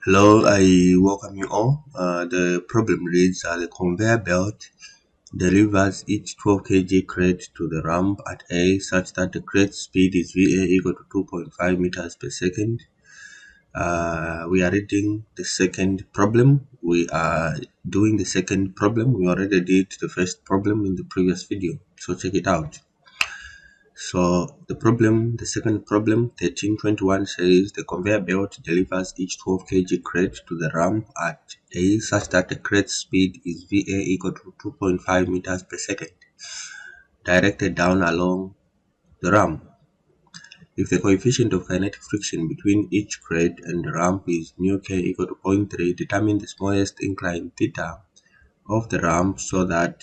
Hello, I welcome you all. The problem reads the conveyor belt delivers each 12 kg crate to the ramp at A such that the crate speed is VA equal to 2.5 meters per second. We are reading the second problem. We are doing the second problem. We already did the first problem in the previous video, so check it out. So the second problem, 1321 says the conveyor belt delivers each 12 kg crate to the ramp at A such that the crate speed is VA equal to 2.5 meters per second, directed down along the ramp. If the coefficient of kinetic friction between each crate and the ramp is mu k equal to 0.3, determine the smallest incline theta of the ramp so that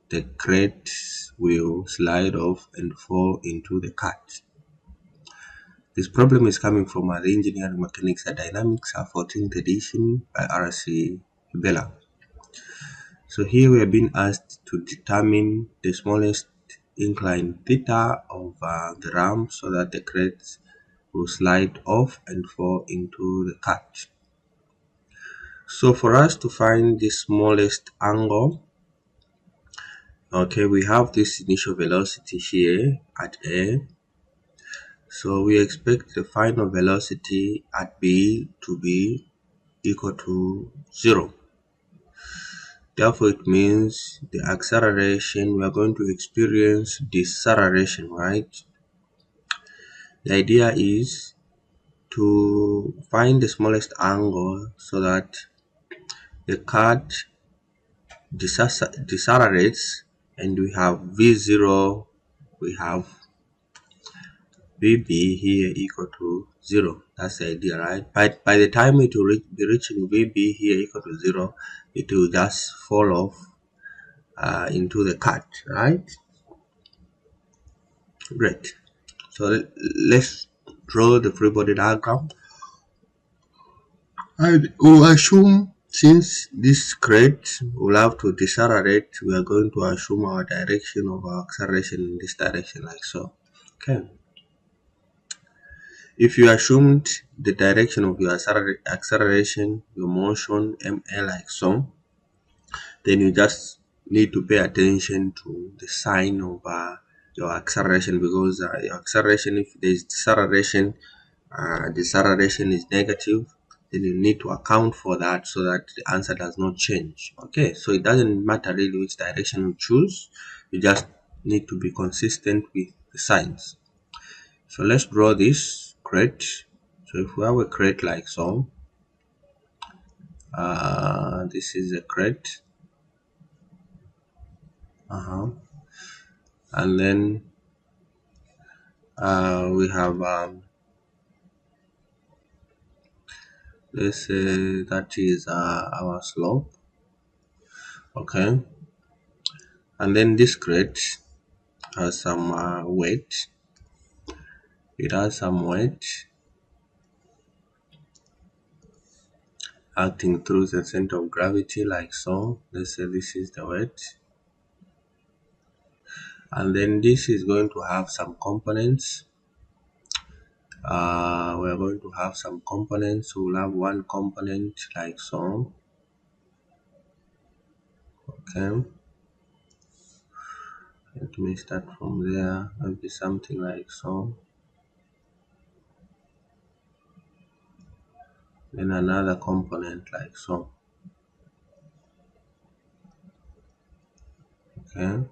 the crate will slide off and fall into the cut. This problem is coming from the Engineering Mechanics and Dynamics, 14th edition by R.C. Hibbeler. So here we are being asked to determine the smallest incline theta of the ramp so that the crate will slide off and fall into the cut. So for us to find the smallest angle, okay, we have this initial velocity here at A. So we expect the final velocity at B to be equal to 0. Therefore, it means the acceleration, we are going to experience deceleration, right? The idea is to find the smallest angle so that the cut decelerates and we have V0, we have VB here equal to 0. That's the idea, right? By the time it will be reaching VB here equal to 0, it will just fall off into the cut, right? Great. So let's draw the free body diagram. And we'll assume since this crate will have to decelerate, we are going to assume our direction of our acceleration in this direction like so. Okay. If you assumed the direction of your acceleration, your motion, ML like so, then you just need to pay attention to the sign of your acceleration, because your acceleration, if there is deceleration, deceleration is negative, then you need to account for that so that the answer does not change. Okay, so it doesn't matter really which direction you choose, you just need to be consistent with the signs. So let's draw this crate. So if we have a crate like so, this is a crate, and then we have let's say that is our slope. Okay, and then this crate has some weight. It has some weight acting through the center of gravity like so. Let's say this is the weight, and then this is going to have some components. We're going to have some components. We'll have one component like so. Okay, let me start from there. Maybe something like so. Then another component like so. Okay,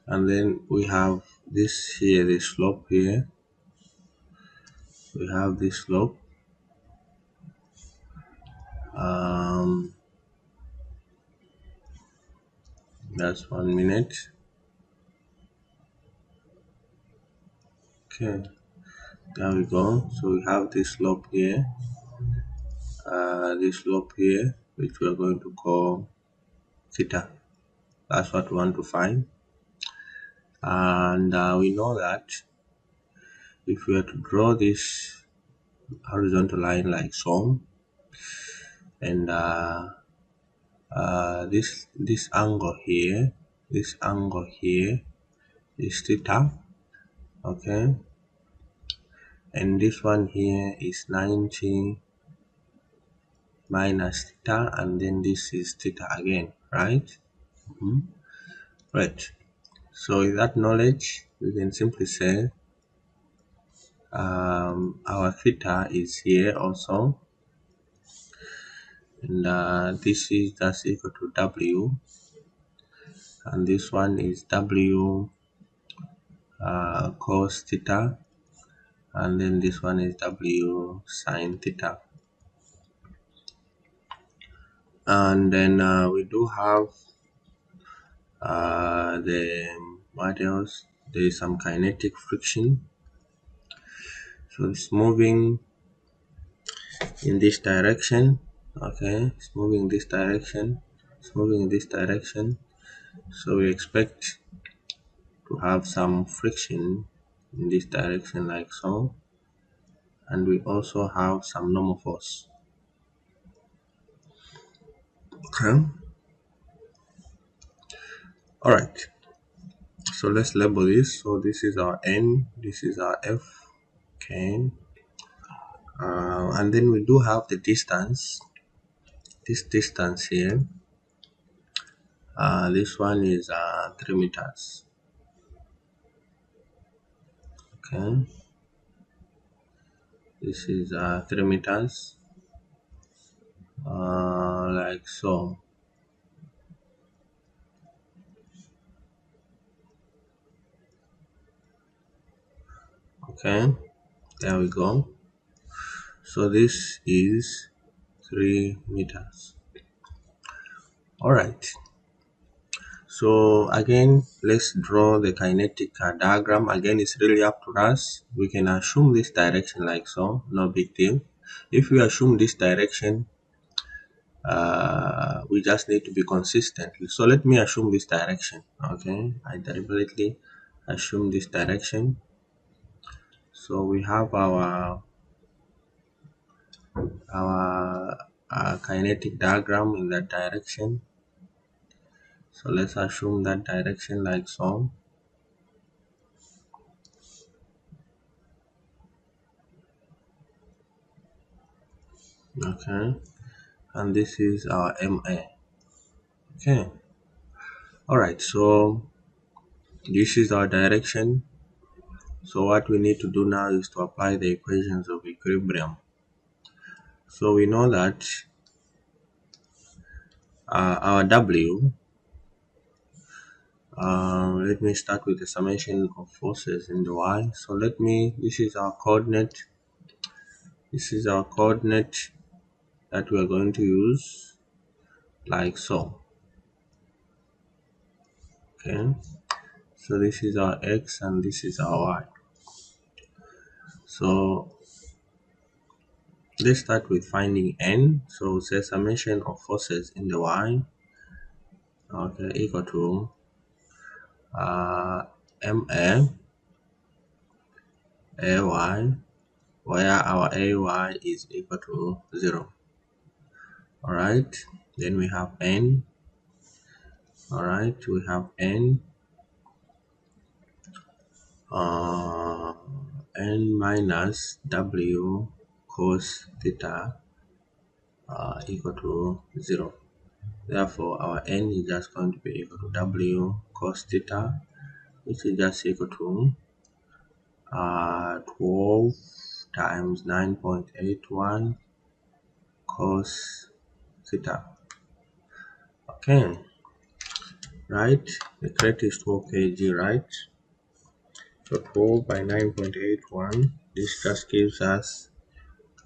and then we have this here, the slope here. We have this slope. That's 1 minute. Okay, there we go. So we have this slope here, which we are going to call theta. That's what we want to find. And we know that if we were to draw this horizontal line like so, and this angle here is theta. Okay, and this one here is 90 minus theta, and then this is theta again, right? Right. So with that knowledge, we can simply say our theta is here also, and this is just equal to W, and this one is W cos theta, and then this one is W sine theta. And then we do have what else? There is some kinetic friction, so it's moving in this direction. Okay, it's moving this direction, it's moving in this direction, so we expect to have some friction in this direction like so, and we also have some normal force. Okay, all right, so let's label this. So this is our N, this is our F. Okay, and then we do have the distance, this distance here. This one is 3 meters. Okay, this is 3 meters, like so. Okay, there we go. So this is 3 meters. All right, so again, let's draw the kinetic diagram. Again, it's really up to us. We can assume this direction like so, no big deal. If we assume this direction, we just need to be consistent. So let me assume this direction. Okay, I deliberately assume this direction. So we have our kinetic diagram in that direction. So let's assume that direction like so. Okay, and this is our MA. Okay, all right, so this is our direction. So what we need to do now is to apply the equations of equilibrium. So we know that our W, let me start with the summation of forces in the Y. So this is our coordinate, this is our coordinate that we are going to use like so. Okay, so this is our X and this is our Y. So let's start with finding N. So say summation of forces in the Y, okay, equal to MA AY, where our AY is equal to 0. Alright, then we have N. Alright, we have N, N minus W cos theta equal to 0. Therefore, our N is just going to be equal to W cos theta, which is just equal to 12 times 9.81 cos theta. Okay, right, the crate is 12 kg, right? So 12 by 9.81, this just gives us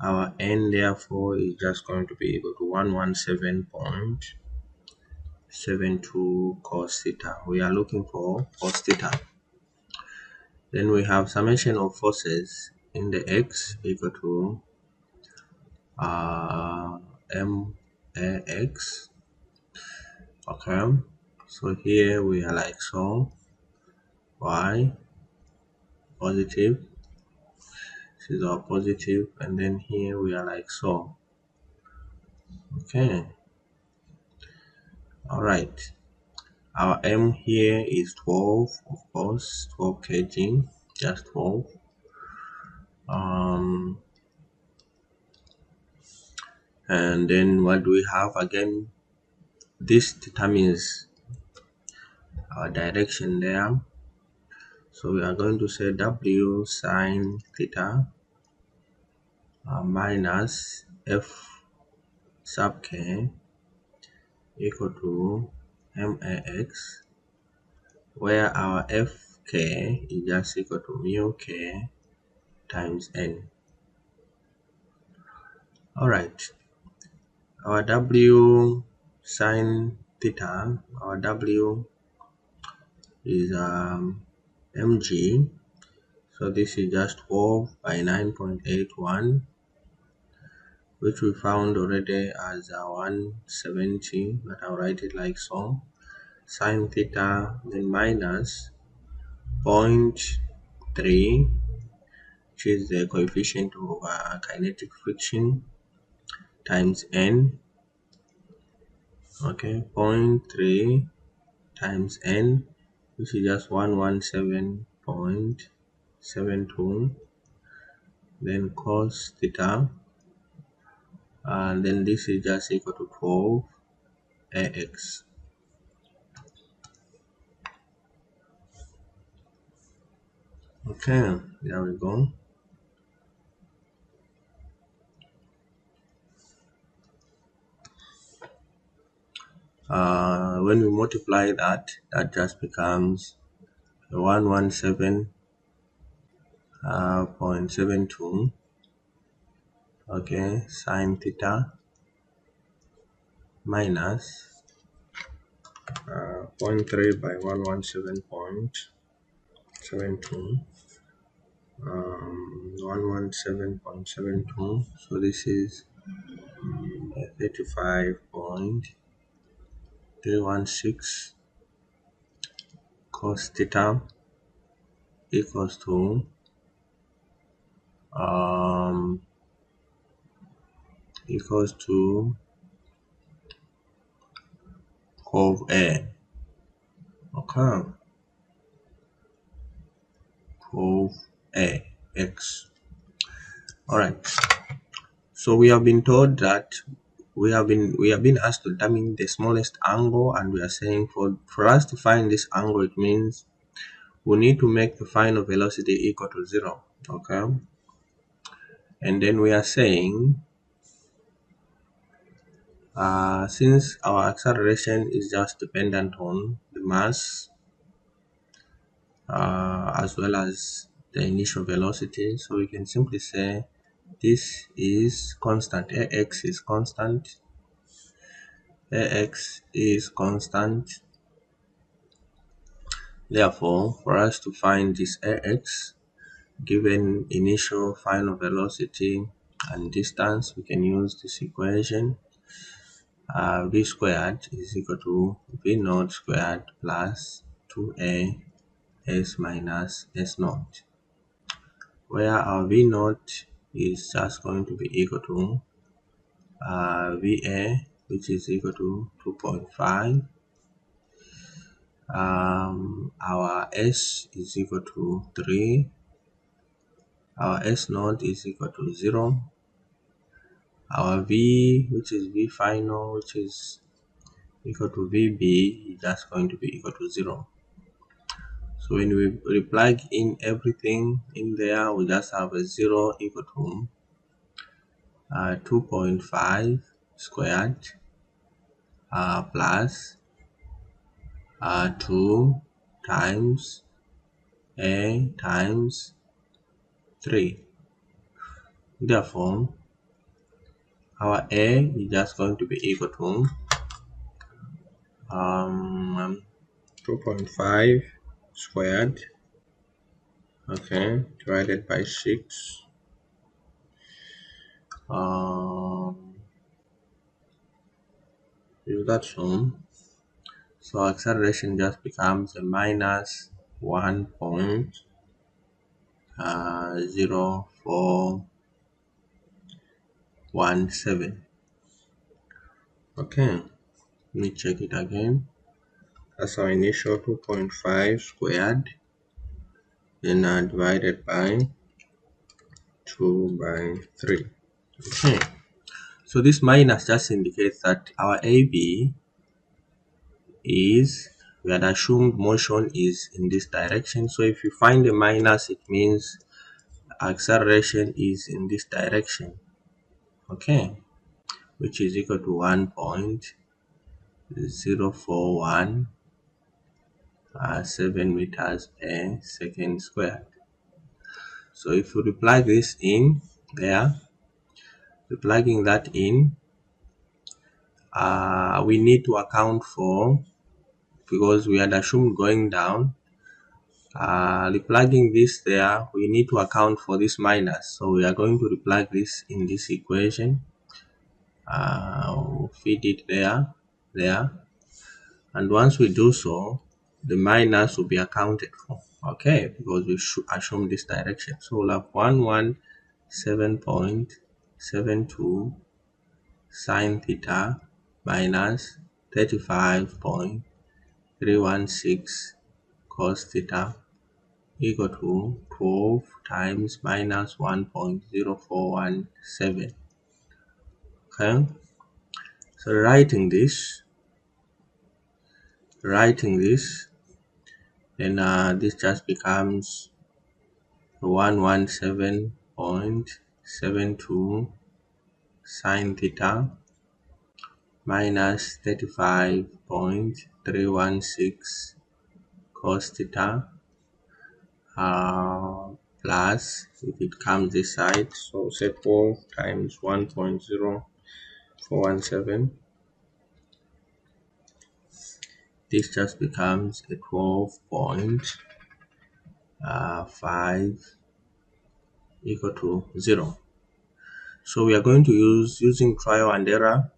our N, therefore is just going to be equal to 117.72 cos theta. We are looking for cos theta. Then we have summation of forces in the X equal to MAX. Okay, so here we are like so, Y positive, this is our positive, and then here we are like so. Okay, all right, our M here is 12, of course, 12 kg, just 12. And then what do we have again? This determines our direction there. So we are going to say W sine theta minus F sub k equal to max, where our Fk is just equal to mu k times n. Alright, our W sine theta, our W is mg, so this is just 12 by 9.81, which we found already as 170, but I'll write it like so. Sine theta, then minus 0.3, which is the coefficient of kinetic friction, times n. Okay, 0.3 times n, which is just 117.72, then cos theta, and then this is just equal to 12 ax. Okay, there we go. When we multiply that, that just becomes 117.72. Okay, sine theta minus 0.3 by 117.72, 117.72, so this is 35.316 cos theta equals to curve A. Okay, curve A x. All right. So we have been told that we have been asked to determine the smallest angle, and we are saying for us to find this angle, it means we need to make the final velocity equal to 0. Okay, and then we are saying since our acceleration is just dependent on the mass as well as the initial velocity, so we can simply say this is constant. Ax is constant. Therefore, for us to find this ax, given initial final velocity and distance, we can use this equation. V squared is equal to V naught squared plus 2a s minus s naught, where our V naught is just going to be equal to VA, which is equal to 2.5. Our S is equal to 3. Our S naught is equal to 0. Our V, which is V final, which is equal to VB, is just going to be equal to 0. So when we plug in everything in there, we just have a 0 equal to 2.5 squared plus 2 times a times 3. Therefore, our a is just going to be equal to 2.5 squared, okay, divided by 6. Use that sum. So acceleration just becomes a minus 1.0417. Okay, let me check it again. That's our initial 2.5 squared, then divided by 2 by 3. Okay, So this minus just indicates that our AB is, we had assumed motion is in this direction. So if you find a minus, it means acceleration is in this direction, okay, which is equal to 1.041 7 meters per second squared. So if you plug this in there, plugging that in, we need to account for, because we had assumed going down, replugging this there, we need to account for this minus. So we are going to replug this in this equation, we'll feed it there, and once we do so, the minus will be accounted for, okay, because we should assume this direction. So we'll have 117.72 sine theta minus 35.316 cos theta equal to 12 times minus 1.0417. Okay, so writing this, then this just becomes 117.72 sine theta minus 35.316 cos theta, plus, if it comes this side, so say 12 times 1.0417, this just becomes a 12.5 equal to 0. So we are going to using trial and error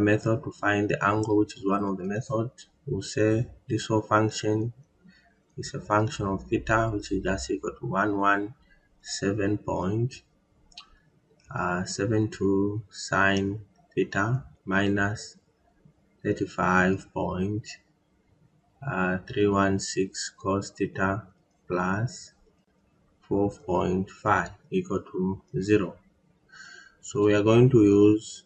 method to find the angle, which is one of the methods. We'll say this whole function is a function of theta, which is just equal to 117.72 sine theta minus 35.316 cos theta plus 12.5 equal to 0. So we are going to use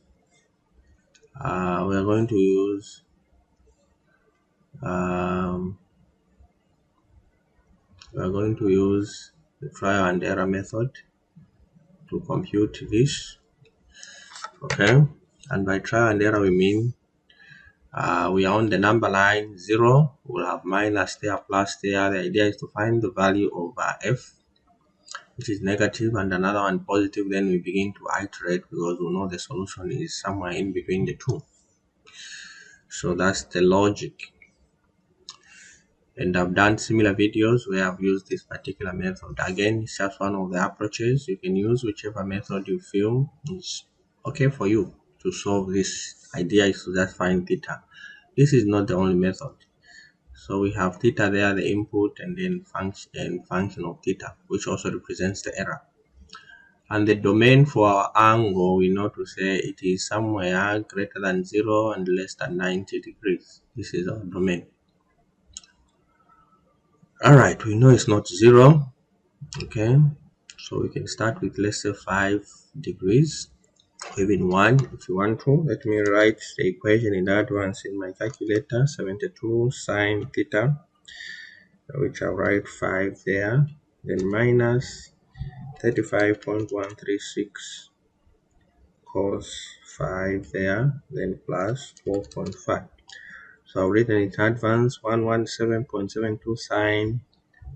the trial and error method to compute this, okay. And by trial and error we mean we are on the number line 0, we'll have minus there, plus there. The idea is to find the value of f, which is negative, and another one positive. Then we begin to iterate, because we know the solution is somewhere in between the two. So that's the logic. And I've done similar videos where I've used this particular method. Again, it's just one of the approaches. You can use whichever method you feel is okay for you to solve this. Idea is to just find theta. This is not the only method. So we have theta there, the input, and then function of theta, which also represents the error. And the domain for our angle, we know to say it is somewhere greater than 0 and less than 90 degrees. This is our domain. Alright, we know it's not 0, okay, so we can start with, let's say, 5 degrees, or even 1 if you want to. Let me write the equation in advance in my calculator. 72 sine theta, which I'll write 5 there, then minus 35.136 cos 5 there, then plus 12.5. So I've written it in advance, 117.72 sine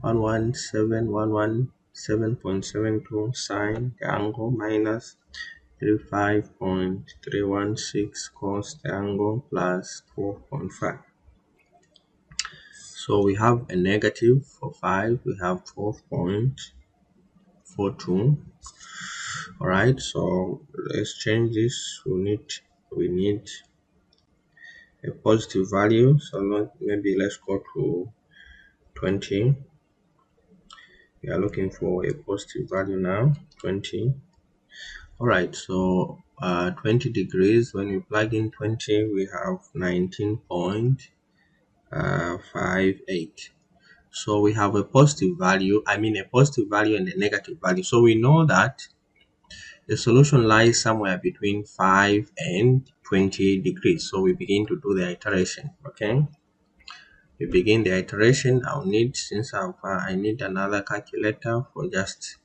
117.72 sine the angle minus 35.316 cos the angle plus 12.5. So we have a negative for 5, we have 12.42. Alright, so let's change this. We need a positive value, so maybe let's go to 20. We are looking for a positive value now, 20. Alright, so 20 degrees, when we plug in 20, we have 19.58. So we have a positive value, a positive value and a negative value. So we know that the solution lies somewhere between 5 and 20 degrees. So we begin to do the iteration. Okay, we begin the iteration. I'll need, since I need another calculator for just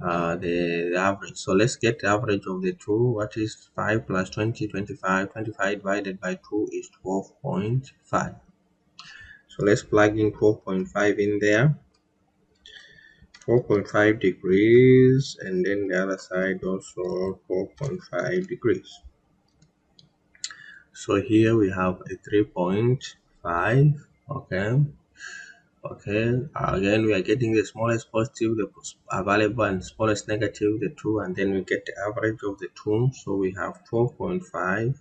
the average. So let's get the average of the two. What is 5 plus 20? 25. 25 divided by 2 is 12.5. So let's plug in 12.5 in there. 4.5 degrees, and then the other side also 4.5 degrees. So here we have a 3.5. Okay, again we are getting the smallest positive, the available, and smallest negative, the two, and then we get the average of the two. So we have 4.5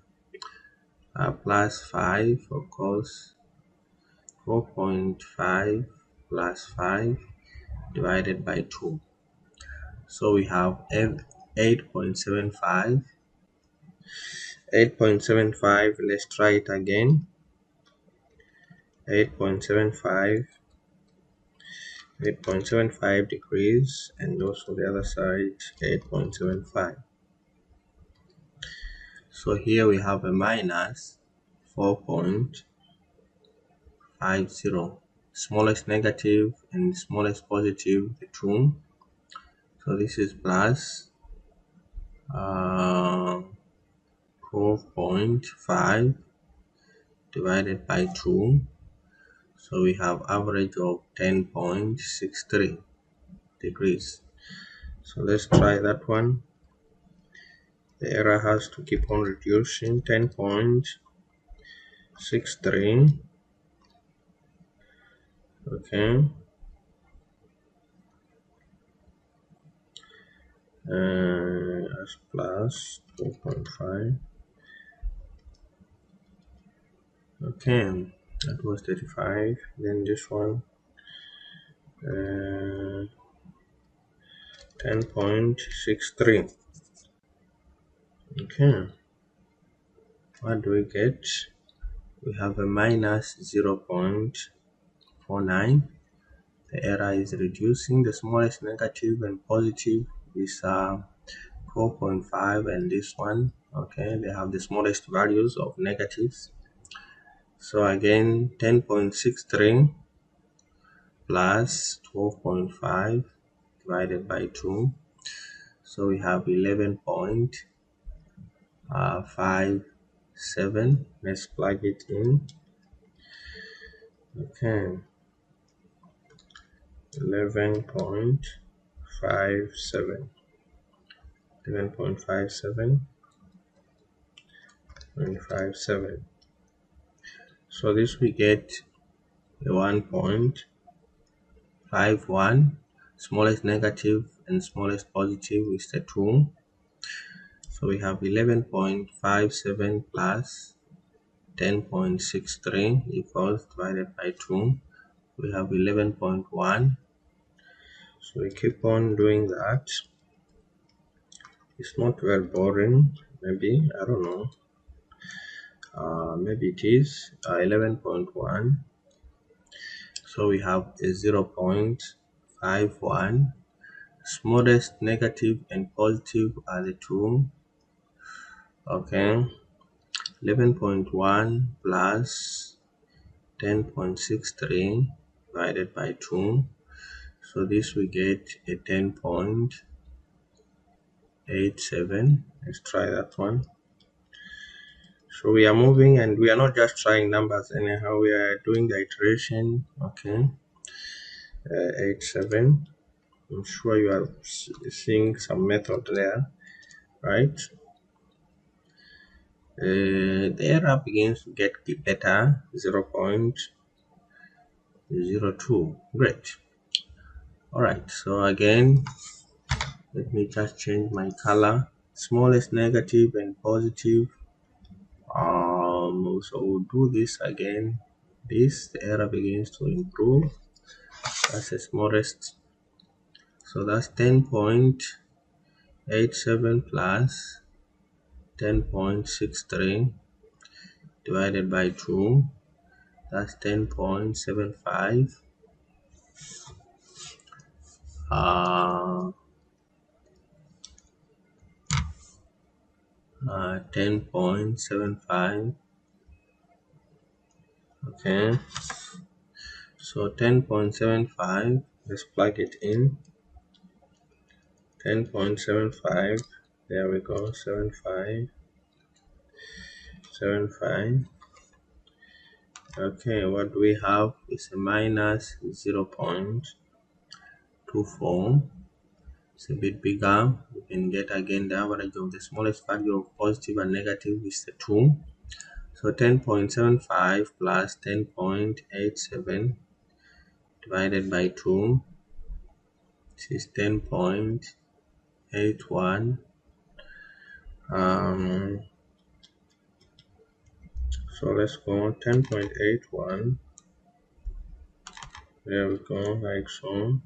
plus 5, of course. 4.5 plus 5 divided by 2. So we have 8.75. 8.75, let's try it again. 8.75 degrees, and also the other side 8.75. So here we have a minus 4.50, smallest negative and smallest positive, the two. So this is plus 4.5 divided by 2. So we have average of 10.63 degrees. So let's try that one. The error has to keep on reducing. 10.63. Okay. As plus 4.5. Okay, that was 35. Then this one, 10.63. Okay, what do we get? We have a minus 0.49. The error is reducing. The smallest negative and positive is 4.5, and this one, okay, they have the smallest values of negatives. So again, 10.63 plus 12.5 divided by 2. So we have 11.57. Let's plug it in. Okay, 11.57. 11.57. So this we get a 1.51. Smallest negative and smallest positive is the 2. So we have 11.57 plus 10.63 equals, divided by 2. We have 11.1. So we keep on doing that. It's not very boring, maybe, I don't know. Maybe it is 11.1. So we have a 0.51. Smallest negative and positive are the 2. Okay, 11.1 plus 10.63 divided by 2. So this we get a 10.87. Let's try that one. So we are moving, and we are not just trying numbers anyhow, we are doing the iteration. Okay, 87. I'm sure you are seeing some method there, right? The error begins to get better. 0.02. Great. All right, so again, let me just change my color. Smallest negative and positive. So we'll do this again. The error begins to improve. That's the smallest. So that's 10.87 plus 10.63 divided by 2. That's 10.75. 10.75. Okay, so 10.75, let's plug it in. 10.75, there we go, 75. Okay, what we have is a minus 0.24. It's a bit bigger. We can get again the average of the smallest value of positive and negative is the 2. So 10.75 plus 10.87 divided by 2, this is 10.81. So let's go 10.81. There we go, like so.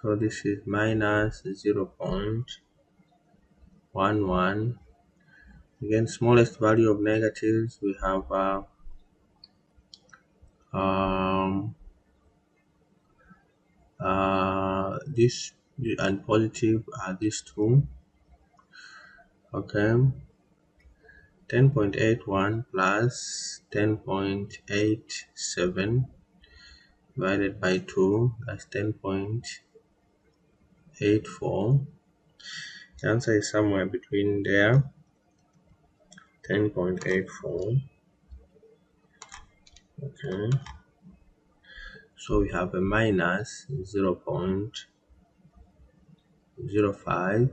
So this is minus 0.11. Again, smallest value of negatives we have this and positive are these two. Okay, 10.81 plus 10.87 divided by 2, that's 10.84. The answer is somewhere between there, 10.84. Okay, so we have a minus 0.05.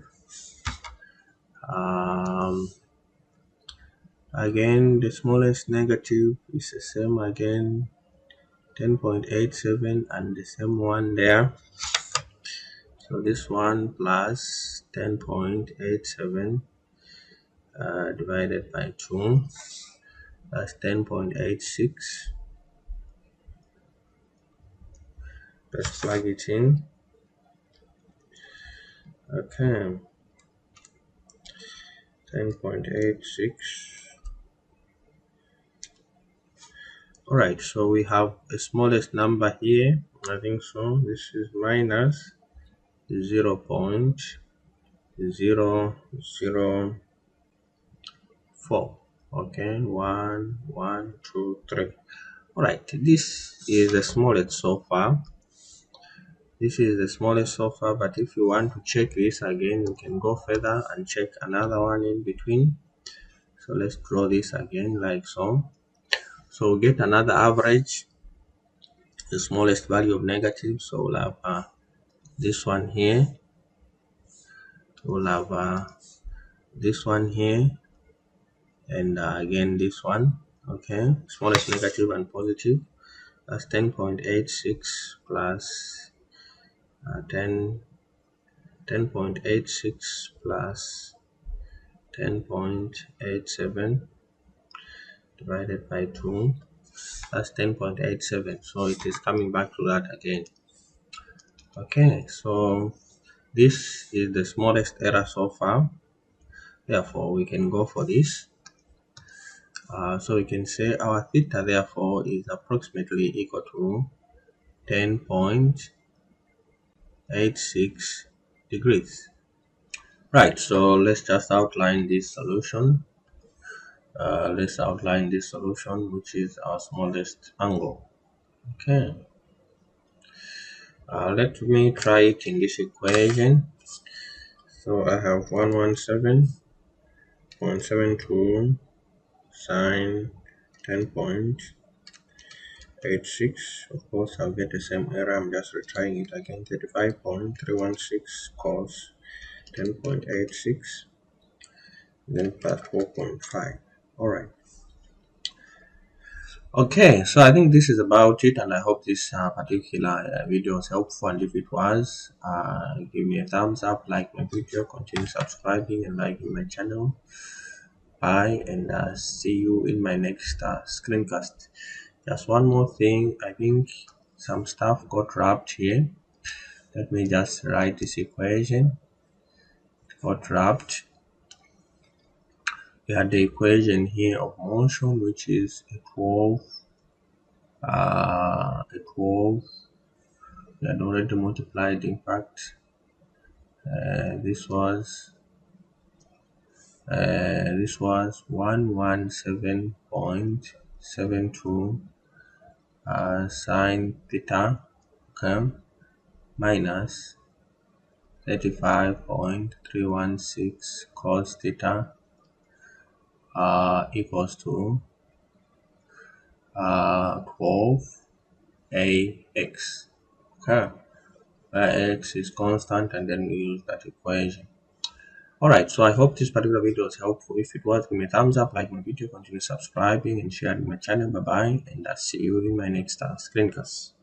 Again, the smallest negative is the same again, 10.87, and the same one there. So this one plus 10.87 divided by 2, that's 10.86. Let's plug it in. Okay, 10.86. Alright, so we have a smallest number here. I think so. This is minus 0.004. Okay, 1, 1, 2, 3. Alright, this is the smallest so far. This is the smallest so far, but if you want to check this again, you can go further and check another one in between. So let's draw this again like so. So get another average, the smallest value of negative. So we'll have this one here. We'll have this one here, and again this one. Okay, smallest negative and positive. That's 10.86 plus 10.86 plus 10.87 divided by 2, that's 10.87. so it is coming back to that again. Okay, so this is the smallest error so far, therefore we can go for this. So we can say our theta therefore is approximately equal to 10.86 degrees. Right, so let's just outline this solution. Let's outline this solution, which is our smallest angle. Okay, let me try it in this equation. So I have 117.72 sine 10.86. Of course, I'll get the same error. I'm just retrying it again. 35.316 cos 10.86, then plus 4.5. All right. Okay, so I think this is about it, and I hope this particular video was helpful. And if it was, give me a thumbs up, like my video, continue subscribing and liking my channel. Bye, and see you in my next screencast. Just one more thing, I think some stuff got wrapped here. Let me just write this equation. It got wrapped. We had the equation here of motion, which is a 12 We had already multiplied. In fact, this was 117.72 sine theta, okay, minus 35.316 cos theta equals to 12 ax, okay, where x is constant, and then we use that equation. Alright, so I hope this particular video was helpful. If it was, give me a thumbs up, like my video, continue subscribing and sharing my channel. Bye bye, and I'll see you in my next screencast.